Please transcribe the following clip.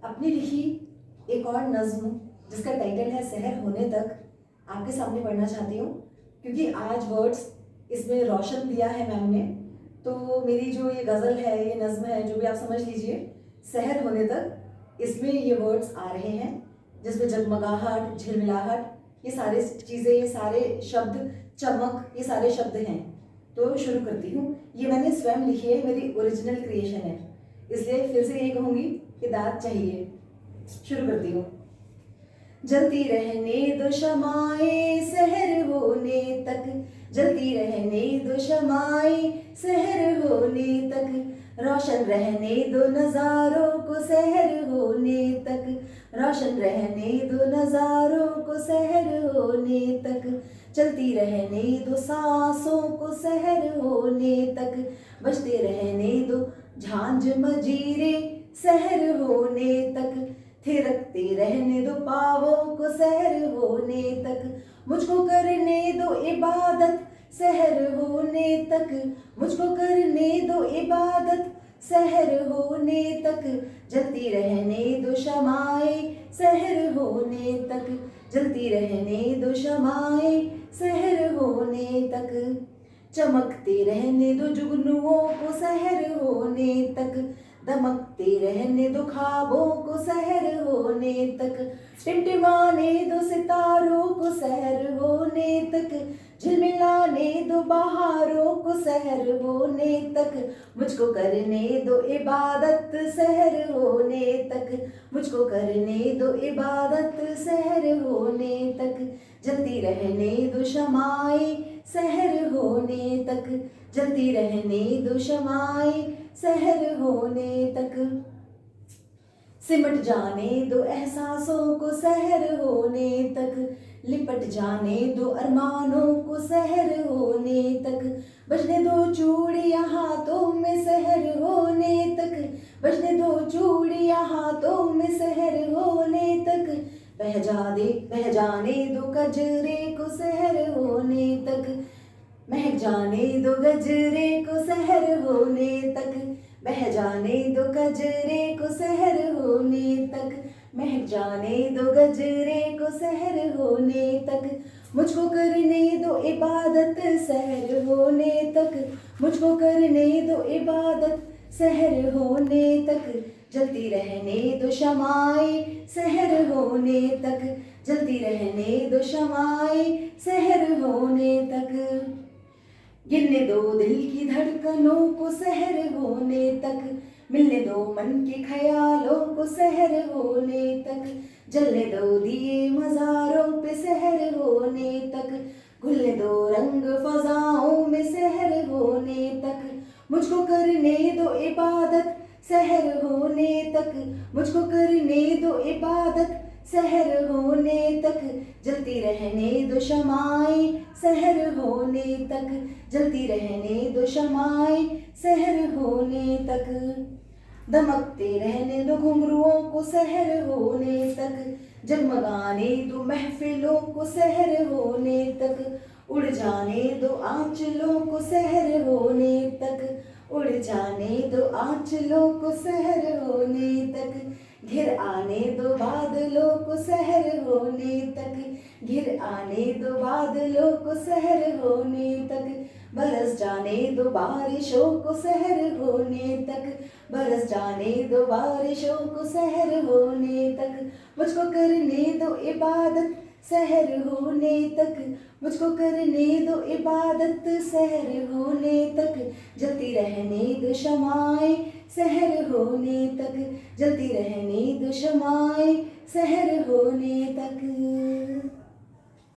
अपनी लिखी एक और नज्म जिसका टाइटल है सहर होने तक आपके सामने पढ़ना चाहती हूँ, क्योंकि आज वर्ड्स इसमें रोशन दिया है मैम ने। तो मेरी जो ये गज़ल है, ये नज्म है, जो भी आप समझ लीजिए, सहर होने तक इसमें ये वर्ड्स आ रहे हैं, जिसमें जगमगाहट, झिलमिलाहट, ये सारे चीज़ें, ये सारे शब्द, चमक, ये सारे शब्द हैं। तो शुरू करती हूँ। ये मैंने स्वयं लिखी है, मेरी ओरिजिनल क्रिएशन है, इसलिए फिर से यही कहूँगी कि दाद चाहिए। शुरू करती हूँ। जलती रहने दो शमाए सहर होने तक, जलती रहने दो शमाए सहर होने तक, रोशन रहने दो नज़ारों को सहर होने तक, रोशन रहने दो नज़ारों को सहर होने तक, चलती रहने दो सांसों को सहर होने तक, बजते रहने दो झांझ मजीरे सहर होने तक, थिरकते रहने दो पावों को सहर होने तक, मुझको करने दो इबादत सहर होने तक, मुझको करने दो इबादत सहर होने तक, जलती रहने दो शमाए सहर होने तक, जलती रहने दो शमाए सहर होने तक, चमकते रहने दो जुगनुओं को सहर होने तक, दमकते रहने दो ख्वाबों को सहर होने तक, टिमटिमाने दो सितारों को सहर होने तक, झिलमिलाने दो बहारों को सहर होने तक, मुझको करने दो इबादत सहर होने तक, मुझको करने दो इबादत सहर होने तक, जलती रहने दो शमाए सहर होने तक, जलती रहने दो शमाए सहर होने तक, सिमट जाने दो एहसासों को सहर होने तक, लिपट जाने दो अरमानों को सहर होने तक, बजने दो चूड़ियां हाथों में सहर होने तक, बजने दो चूड़ियां हाथों में सहर होने तक, बह जाने दो गजरे को सहर होने तक, महक जाने दो गजरे को सहर होने तक, बह जाने दो गजरे को सहर होने तक, महक जाने दो गजरे को सहर होने तक, मुझको करने दो इबादत सहर होने तक, मुझको करने दो इबादत सहर होने तक, जलती रहने दो शमाए सहर होने तक, जलती रहने दो शमाए सहर होने तक, गिनने दो दिल की धड़कनों को सहर होने तक, मिलने दो मन के ख्यालों को सहर होने तक, जलने दो दिए मज़ारों पे सहर होने तक, घुलने दो रंग फ़ज़ाओं में सहर होने तक, मुझको करने दो इबादत सहर होने तक, मुझको करने दो इबादत सहर होने तक, जलती रहने दो शमाए सहर होने तक, जलती रहने दो शमाए सहर होने तक, दमकते रहने दो घुंघरुओं को सहर होने तक, जगमगाने दो महफिलों को सहर होने तक, उड़ जाने दो आंचलों को सहर होने तक, उड़ जाने दो आंचलों को सहर होने तक, घिर आने दो बादलों को सहर होने तक, घिर आने दो बादलों को सहर होने तक, बरस जाने दो बारिशों को सहर होने तक, बरस जाने दो बारिशों को सहर होने तक, मुझको करने दो इबादत सहर होने तक, मुझको करने दो इबादत सहर होने तक, जलती रहने दो शमाए सहर होने तक, जलती रहने दो शमाए सहर होने तक।